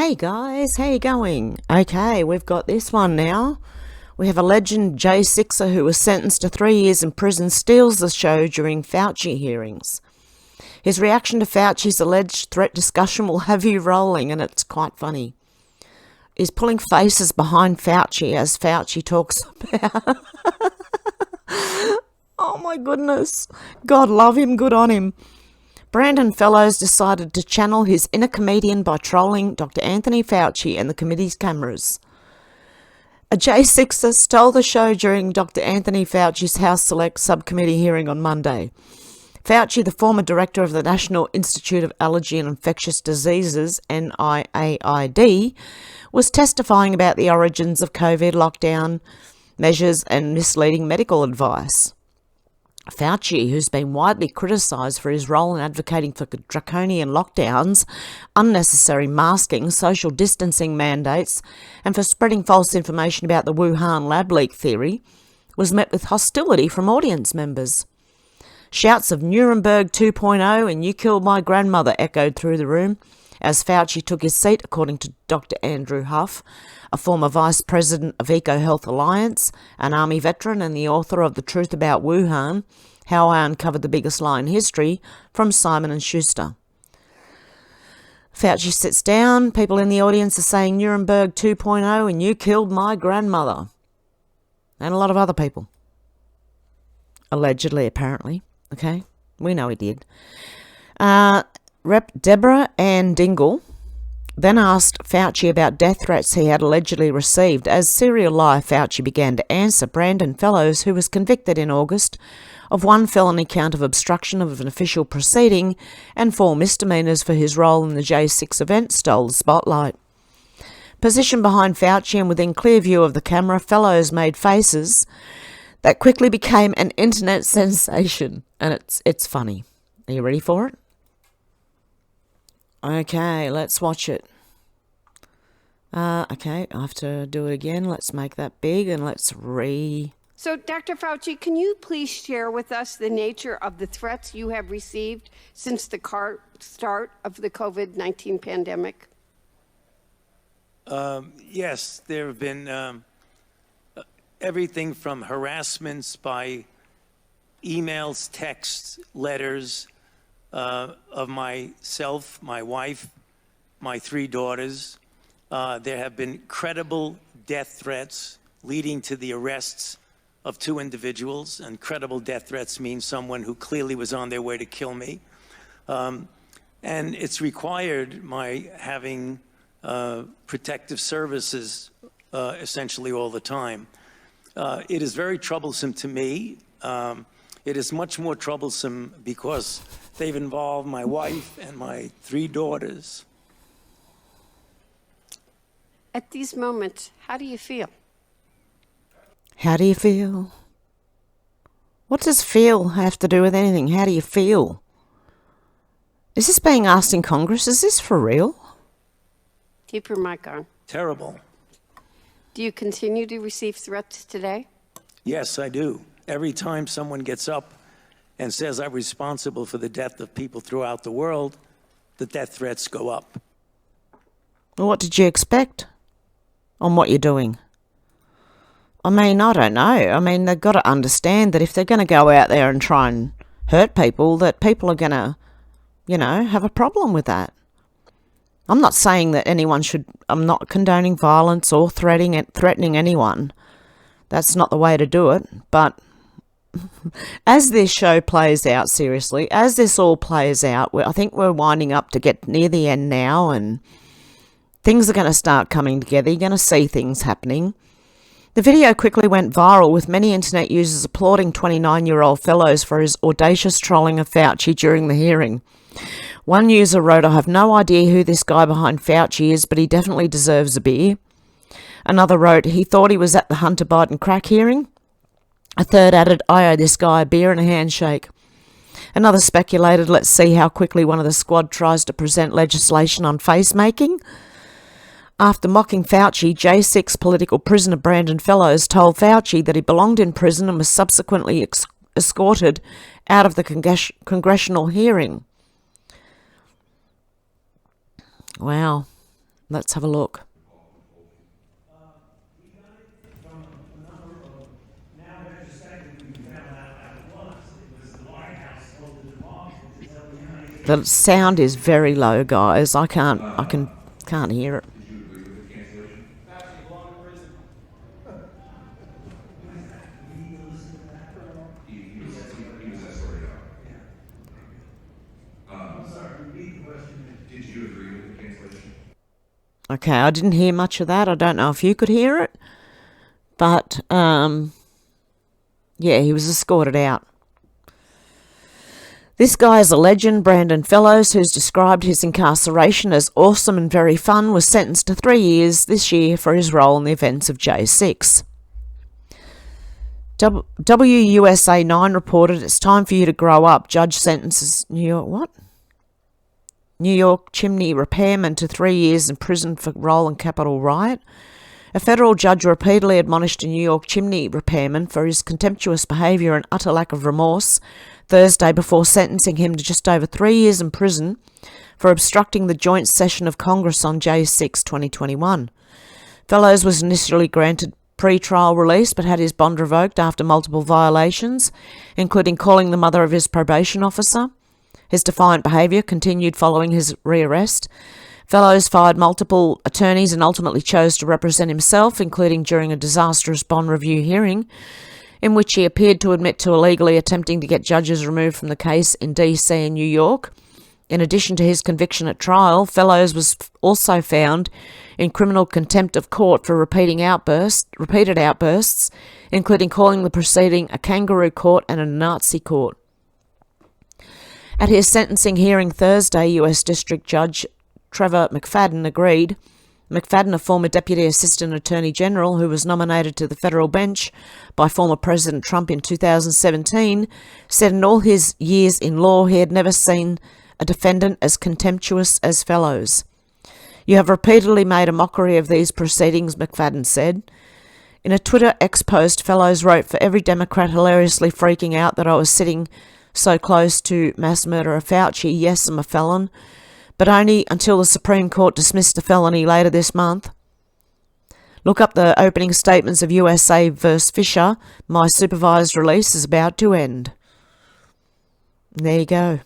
Hey guys, how you going? Okay, we've got this one now. We have a legend J6er who was sentenced to 3 years in prison steals the show during Fauci hearings. His reaction to Fauci's alleged threat discussion will have you rolling, and it's quite funny. He's pulling faces behind Fauci as Fauci talks about... Oh my goodness. God love him, good on him. Brandon Fellows decided to channel his inner comedian by trolling Dr. Anthony Fauci and the committee's cameras. A J6er stole the show during Dr. Anthony Fauci's House Select Subcommittee hearing on Monday. Fauci, the former director of the National Institute of Allergy and Infectious Diseases, NIAID, was testifying about the origins of COVID lockdown measures and misleading medical advice. Fauci, who's been widely criticised for his role in advocating for draconian lockdowns, unnecessary masking, social distancing mandates, and for spreading false information about the Wuhan lab leak theory, was met with hostility from audience members. Shouts of Nuremberg 2.0 and "You killed my grandmother" echoed through the room as Fauci took his seat, according to Dr. Andrew Huff, a former vice president of EcoHealth Alliance, an army veteran and the author of The Truth About Wuhan, How I Uncovered the Biggest Lie in History, from Simon & Schuster. Fauci sits down. People in the audience are saying Nuremberg 2.0 and "You killed my grandmother." And a lot of other people. Allegedly, apparently. Okay? We know he did. Rep. Deborah Ann Dingle then asked Fauci about death threats he had allegedly received. As serial liar Fauci began to answer, Brandon Fellows, who was convicted in August of one felony count of obstruction of an official proceeding and 4 misdemeanours for his role in the J6 event, stole the spotlight. Positioned behind Fauci and within clear view of the camera, Fellows made faces that quickly became an internet sensation. And it's funny. Are you ready for it? Okay, let's watch it. Okay, I have to do it again. Let's make that big and let's So, Dr. Fauci, can you please share with us the nature of the threats you have received since the start of the COVID-19 pandemic? Yes, there have been everything from harassments by emails, texts, letters, of myself, my wife, my 3 daughters. There have been credible death threats leading to the arrests of 2 individuals, and credible death threats mean someone who clearly was on their way to kill me. And it's required my having protective services essentially all the time. It is very troublesome to me. It is much more troublesome because they've involved my wife and my 3 daughters. At these moments, how do you feel? How do you feel? What does feel have to do with anything? How do you feel? Is this being asked in Congress? Is this for real? Keep your mic on. Terrible. Do you continue to receive threats today? Yes, I do. Every time someone gets up and says I'm responsible for the death of people throughout the world, the death threats go up. Well, what did you expect on what you're doing? I mean, I don't know. I mean, they've got to understand that if they're going to go out there and try and hurt people, that people are going to, have a problem with that. I'm not saying that anyone should, I'm not condoning violence or threatening anyone. That's not the way to do it. But as this show plays out, seriously, as this all plays out, I think we're winding up to get near the end now, and things are going to start coming together. You're going to see things happening. The video quickly went viral, with many internet users applauding 29-year-old Fellows for his audacious trolling of Fauci during the hearing. One user wrote, "I have no idea who this guy behind Fauci is, but he definitely deserves a beer." Another wrote, "He thought he was at the Hunter Biden crack hearing." A third added, "I owe this guy a beer and a handshake." Another speculated, "Let's see how quickly one of the squad tries to present legislation on face making." After mocking Fauci, J6 political prisoner Brandon Fellows told Fauci that he belonged in prison and was subsequently escorted out of the congressional hearing. Wow. Let's have a look. The sound is very low, guys. I can't hear it. Did you agree with the cancellation? He was escorted out. Did you agree with the cancellation? Okay, I didn't hear much of that. I don't know if you could hear it. But, yeah, he was escorted out. This guy is a legend. Brandon Fellows, who's described his incarceration as awesome and very fun, was sentenced to 3 years this year for his role in the events of J6. WUSA 9 reported, "It's time for you to grow up. Judge sentences New York chimney repairman to 3 years in prison for role in Capitol riot." A federal judge repeatedly admonished a New York chimney repairman for his contemptuous behaviour and utter lack of remorse Thursday before sentencing him to just over 3 years in prison for obstructing the joint session of Congress on J6 2021. Fellows was initially granted pre-trial release but had his bond revoked after multiple violations, including calling the mother of his probation officer. His defiant behaviour continued following his rearrest. Fellows fired multiple attorneys and ultimately chose to represent himself, including during a disastrous bond review hearing, in which he appeared to admit to illegally attempting to get judges removed from the case in DC and New York. In addition to his conviction at trial, Fellows was also found in criminal contempt of court for repeated outbursts, including calling the proceeding a kangaroo court and a Nazi court. At his sentencing hearing Thursday, US District Judge Trevor McFadden agreed. McFadden, a former Deputy Assistant Attorney General who was nominated to the federal bench by former President Trump in 2017, said in all his years in law he had never seen a defendant as contemptuous as Fellows. "You have repeatedly made a mockery of these proceedings," McFadden said. In a Twitter X post, Fellows wrote, "For every Democrat hilariously freaking out that I was sitting so close to mass murderer Fauci, yes, I'm a felon, but only until the Supreme Court dismissed the felony later this month. Look up the opening statements of USA v. Fisher. My supervised release is about to end." There you go.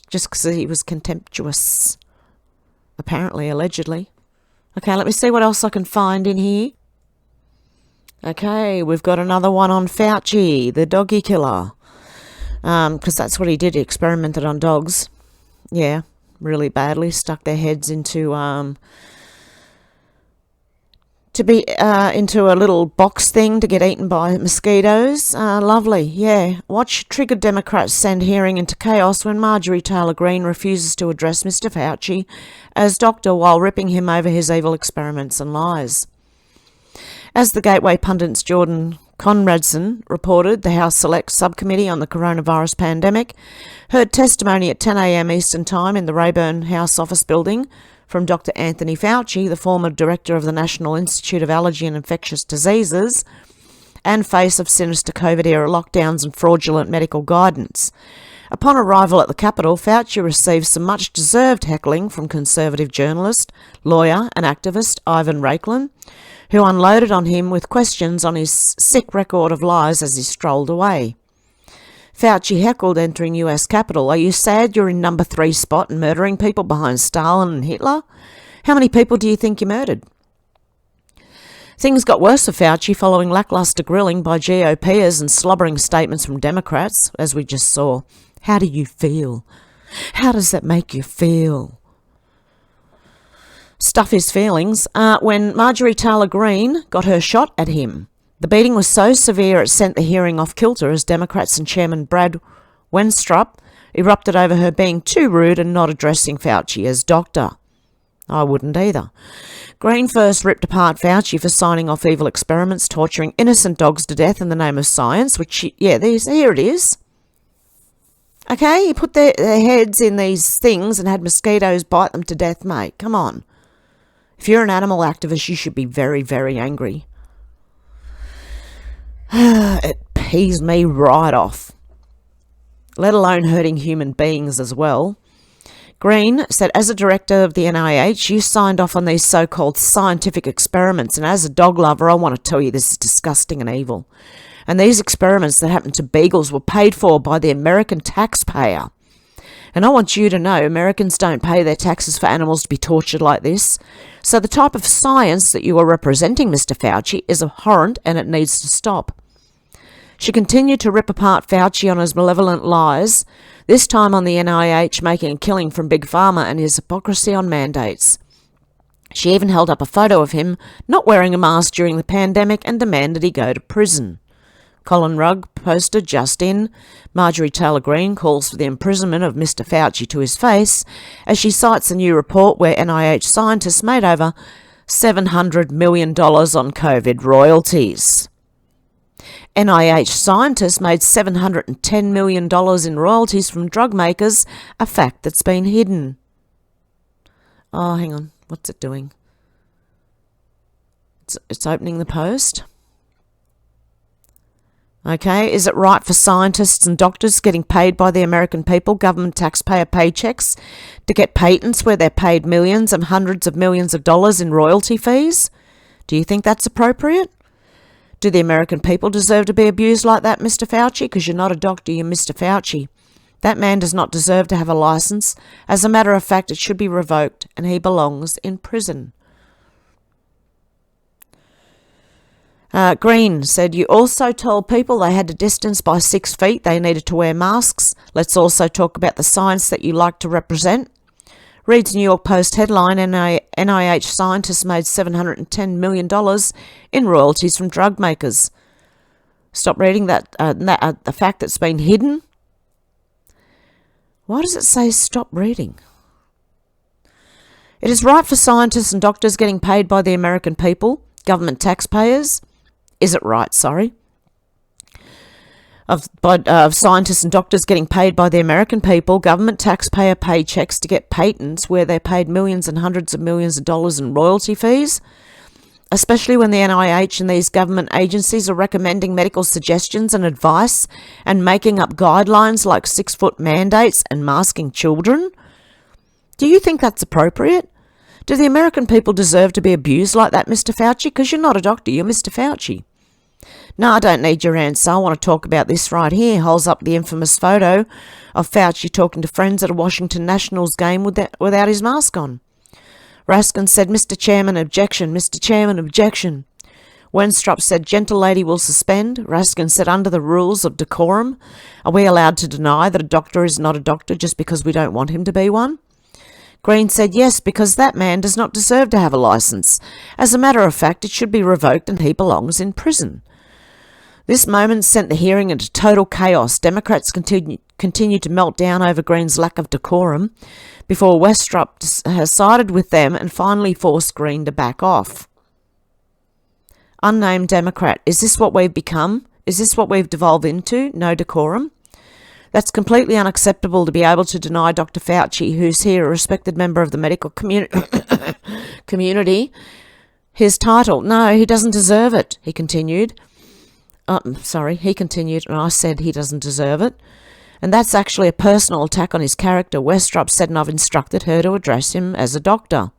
Just because he was contemptuous. Apparently, allegedly. Okay, let me see what else I can find in here. Okay, we've got another one on Fauci, the doggy killer. Because that's what he did. He experimented on dogs. Yeah. Really badly, stuck their heads into into a little box thing to get eaten by mosquitoes. Lovely, yeah. Watch triggered Democrats send hearing into chaos when Marjorie Taylor Greene refuses to address Mr. Fauci as doctor while ripping him over his evil experiments and lies. As the Gateway pundit's Jordan Conradson reported, the House Select Subcommittee on the Coronavirus Pandemic heard testimony at 10 a.m. Eastern Time in the Rayburn House Office Building from Dr. Anthony Fauci, the former director of the National Institute of Allergy and Infectious Diseases and face of sinister COVID-era lockdowns and fraudulent medical guidance. Upon arrival at the Capitol, Fauci received some much-deserved heckling from conservative journalist, lawyer and activist Ivan Raiklin, who unloaded on him with questions on his sick record of lies as he strolled away. Fauci heckled entering US Capitol, "Are you sad you're in number 3 spot and murdering people behind Stalin and Hitler? How many people do you think you murdered?" Things got worse for Fauci following lackluster grilling by GOPers and slobbering statements from Democrats, as we just saw. How do you feel? How does that make you feel? Stuff his feelings. When Marjorie Taylor Greene got her shot at him, the beating was so severe it sent the hearing off kilter as Democrats and Chairman Brad Wenstrup erupted over her being too rude and not addressing Fauci as doctor. I wouldn't either. Greene first ripped apart Fauci for signing off evil experiments, torturing innocent dogs to death in the name of science, which, here it is. Okay, he put their heads in these things and had mosquitoes bite them to death, mate. Come on. If you're an animal activist, you should be very, very angry. It pees me right off. Let alone hurting human beings as well. Green said, as a director of the NIH, you signed off on these so-called scientific experiments, and as a dog lover, I want to tell you this is disgusting and evil. And these experiments that happened to beagles were paid for by the American taxpayer. And I want you to know, Americans don't pay their taxes for animals to be tortured like this. So the type of science that you are representing, Mr. Fauci, is abhorrent and it needs to stop. She continued to rip apart Fauci on his malevolent lies, this time on the NIH making a killing from Big Pharma and his hypocrisy on mandates. She even held up a photo of him not wearing a mask during the pandemic and demanded he go to prison. Colin Rugg posted just in, Marjorie Taylor Greene calls for the imprisonment of Mr. Fauci to his face as she cites a new report where NIH scientists made over $700 million on COVID royalties. NIH scientists made $710 million in royalties from drug makers, a fact that's been hidden. Oh, hang on. What's it doing? It's opening the post. Okay, is it right for scientists and doctors getting paid by the American people, government taxpayer paychecks, to get patents where they're paid millions and hundreds of millions of dollars in royalty fees? Do you think that's appropriate? Do the American people deserve to be abused like that, Mr. Fauci? Because you're not a doctor, you're Mr. Fauci. That man does not deserve to have a license. As a matter of fact, it should be revoked, and he belongs in prison. Green said, you also told people they had to distance by 6 feet, they needed to wear masks. Let's also talk about the science that you like to represent. Reads New York Post headline, NIH scientists made $710 million in royalties from drug makers. Stop reading that, the fact that's been hidden. Why does it say stop reading? It is right for scientists and doctors getting paid by the American people, government taxpayers. Is it right, sorry? Of scientists and doctors getting paid by the American people, government taxpayer paychecks to get patents where they're paid millions and hundreds of millions of dollars in royalty fees, especially when the NIH and these government agencies are recommending medical suggestions and advice and making up guidelines like 6-foot mandates and masking children? Do you think that's appropriate? Do the American people deserve to be abused like that, Mr. Fauci? Because you're not a doctor, you're Mr. Fauci. No, I don't need your answer. I want to talk about this right here. Holds up the infamous photo of Fauci talking to friends at a Washington Nationals game without his mask on. Raskin said, Mr. Chairman, objection. Mr. Chairman, objection. Wenstrup said, gentle lady will suspend. Raskin said, under the rules of decorum, are we allowed to deny that a doctor is not a doctor just because we don't want him to be one? Green said, yes, because that man does not deserve to have a license. As a matter of fact, it should be revoked and he belongs in prison. This moment sent the hearing into total chaos. Democrats continued to melt down over Green's lack of decorum before Wenstrup has sided with them and finally forced Green to back off. Unnamed Democrat, is this what we've become? Is this what we've devolved into? No decorum? That's completely unacceptable to be able to deny Dr. Fauci, who's here, a respected member of the medical community, his title. No, he doesn't deserve it, he continued. He continued, and I said he doesn't deserve it. And that's actually a personal attack on his character. Wenstrup said, and I've instructed her to address him as a doctor.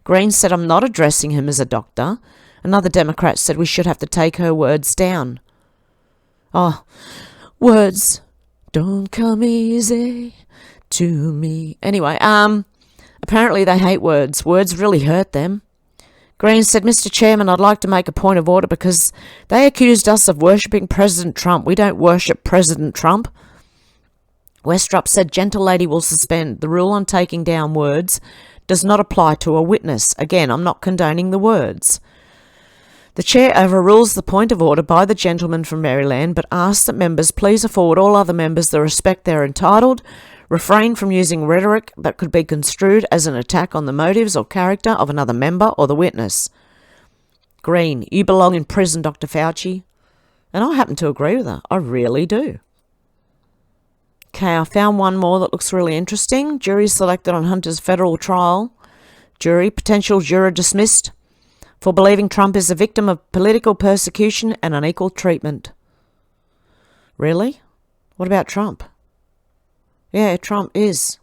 Green said, I'm not addressing him as a doctor. Another Democrat said we should have to take her words down. Oh, words don't come easy to me. Anyway, apparently they hate words. Words really hurt them. Green said, Mr. Chairman, I'd like to make a point of order because they accused us of worshipping President Trump. We don't worship President Trump. Wenstrup said, gentle lady will suspend. The rule on taking down words does not apply to a witness. Again, I'm not condoning the words. The chair overrules the point of order by the gentleman from Maryland, but asks that members please afford all other members the respect they're entitled, refrain from using rhetoric that could be construed as an attack on the motives or character of another member or the witness. Green, you belong in prison, Dr. Fauci. And I happen to agree with her. I really do. Okay, I found one more that looks really interesting. Jury selected on Hunter's federal trial. Jury, potential juror dismissed for believing Trump is a victim of political persecution and unequal treatment. Really? What about Trump? Yeah, Trump is.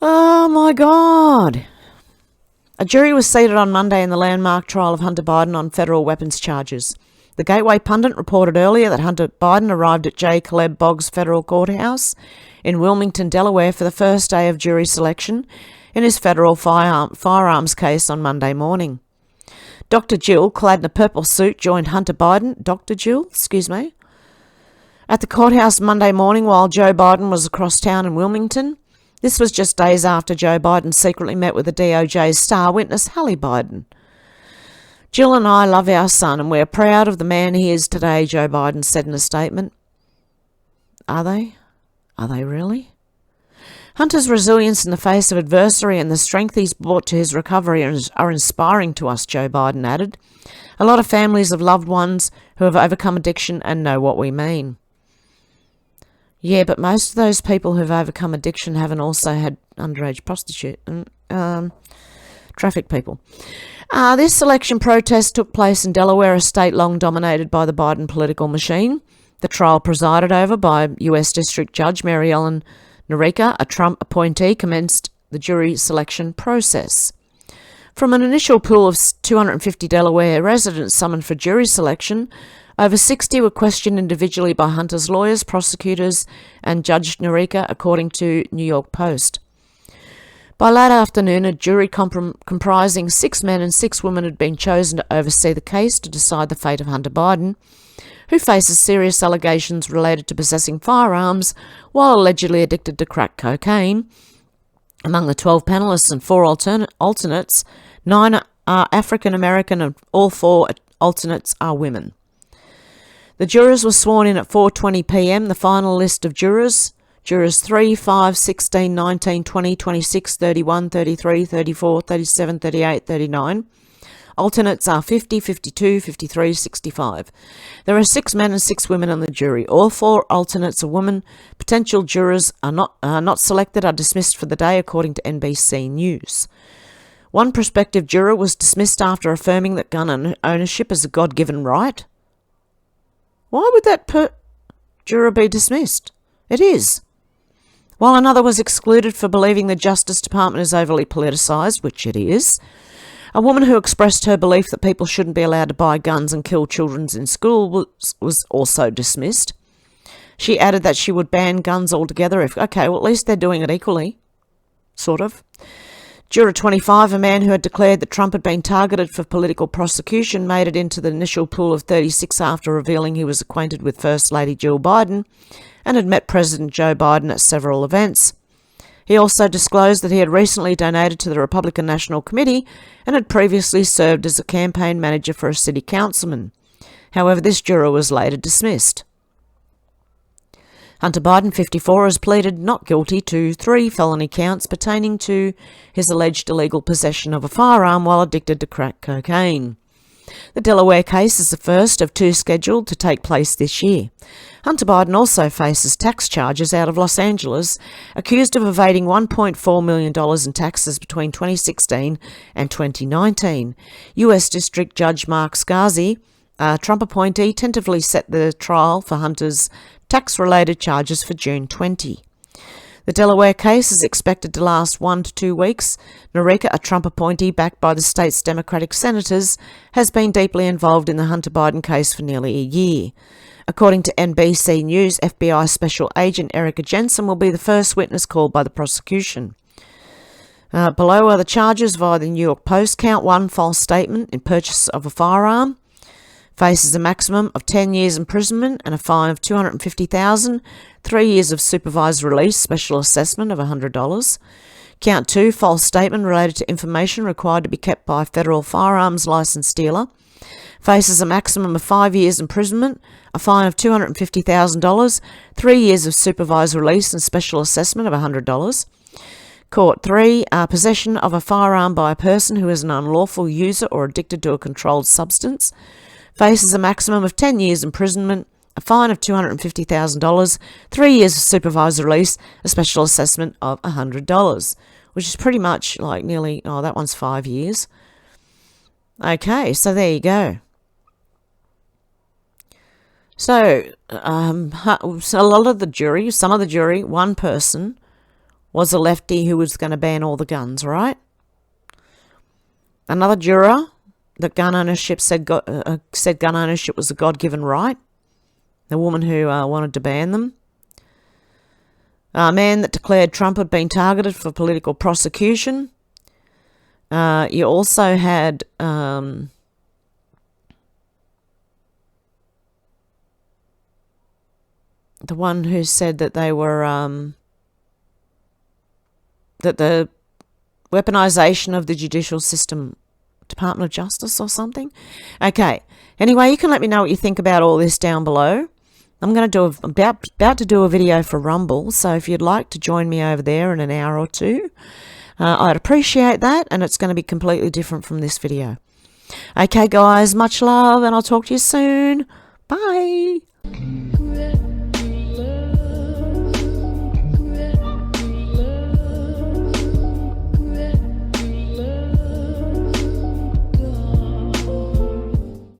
Oh my God. A jury was seated on Monday in the landmark trial of Hunter Biden on federal weapons charges. The Gateway Pundit reported earlier that Hunter Biden arrived at J. Caleb Boggs Federal Courthouse in Wilmington, Delaware for the first day of jury selection in his federal firearms case on Monday morning. Dr. Jill, clad in a purple suit, joined Hunter Biden, at the courthouse Monday morning while Joe Biden was across town in Wilmington. This was just days after Joe Biden secretly met with the DOJ's star witness, Hallie Biden. Jill and I love our son and we're proud of the man he is today, Joe Biden said in a statement. Are they? Are they really? Hunter's resilience in the face of adversity and the strength he's brought to his recovery are inspiring to us, Joe Biden added. A lot of families of loved ones who have overcome addiction and know what we mean. Yeah, but most of those people who've overcome addiction haven't also had underage traffic people. This election protest took place in Delaware, a state long dominated by the Biden political machine. The trial, presided over by U.S. District Judge Mary Ellen Noreika, a Trump appointee, commenced the jury selection process. From an initial pool of 250 Delaware residents summoned for jury selection, over 60 were questioned individually by Hunter's lawyers, prosecutors, and Judge Noreika, according to New York Post. By late afternoon, a jury comprising 6 men and 6 women had been chosen to oversee the case to decide the fate of Hunter Biden, who faces serious allegations related to possessing firearms while allegedly addicted to crack cocaine. Among the 12 panelists and 4 alternates, 9 are African American and all 4 alternates are women. The jurors were sworn in at 4:20 p.m. The final list of jurors 3, 5, 16, 19, 20, 26, 31, 33, 34, 37, 38, 39. Alternates are 50, 52, 53, 65. There are 6 men and 6 women on the jury. All 4 alternates are women. Potential jurors are not selected, are dismissed for the day, according to NBC News. One prospective juror was dismissed after affirming that gun ownership is a God-given right. Why would that juror be dismissed? It is. While another was excluded for believing the Justice Department is overly politicised, which it is, a woman who expressed her belief that people shouldn't be allowed to buy guns and kill children in school was also dismissed. She added that she would ban guns altogether at least they're doing it equally. Sort of. Juror 25, a man who had declared that Trump had been targeted for political prosecution, made it into the initial pool of 36 after revealing he was acquainted with First Lady Jill Biden and had met President Joe Biden at several events. He also disclosed that he had recently donated to the Republican National Committee and had previously served as a campaign manager for a city councilman. However, this juror was later dismissed. Hunter Biden, 54, has pleaded not guilty to 3 felony counts pertaining to his alleged illegal possession of a firearm while addicted to crack cocaine. The Delaware case is the first of 2 scheduled to take place this year. Hunter Biden also faces tax charges out of Los Angeles, accused of evading $1.4 million in taxes between 2016 and 2019. U.S. District Judge Mark Scarsi, a Trump appointee, tentatively set the trial for Hunter's tax-related charges for June 20. The Delaware case is expected to last 1 to 2 weeks. Noreika, a Trump appointee backed by the state's Democratic senators, has been deeply involved in the Hunter Biden case for nearly a year. According to NBC News, FBI Special Agent Erica Jensen will be the first witness called by the prosecution. Below are the charges via the New York Post. Count 1, false statement in purchase of a firearm. Faces a maximum of 10 years imprisonment and a fine of $250,000, 3 years of supervised release, special assessment of $100. Count 2, false statement related to information required to be kept by a federal firearms license dealer. Faces a maximum of 5 years imprisonment, a fine of $250,000, 3 years of supervised release and special assessment of $100. Court 3, possession of a firearm by a person who is an unlawful user or addicted to a controlled substance. Faces a maximum of 10 years imprisonment, a fine of $250,000, 3 years of supervised release, a special assessment of $100, which is pretty much like nearly, that one's 5 years. Okay, so there you go. So, a lot of the jury, some of the jury, one person, was a lefty who was going to ban all the guns, right? Another juror that gun ownership said gun ownership was a God-given right. The woman who wanted to ban them. A man that declared Trump had been targeted for political prosecution. You also had the one who said that they were that the weaponization of the judicial system, Department of Justice or something. Okay. Anyway, you can let me know what you think about all this down below. I'm going to about to do a video for Rumble, so if you'd like to join me over there in an hour or two, I'd appreciate that, and it's going to be completely different from this video. Okay, guys, much love, and I'll talk to you soon. Bye.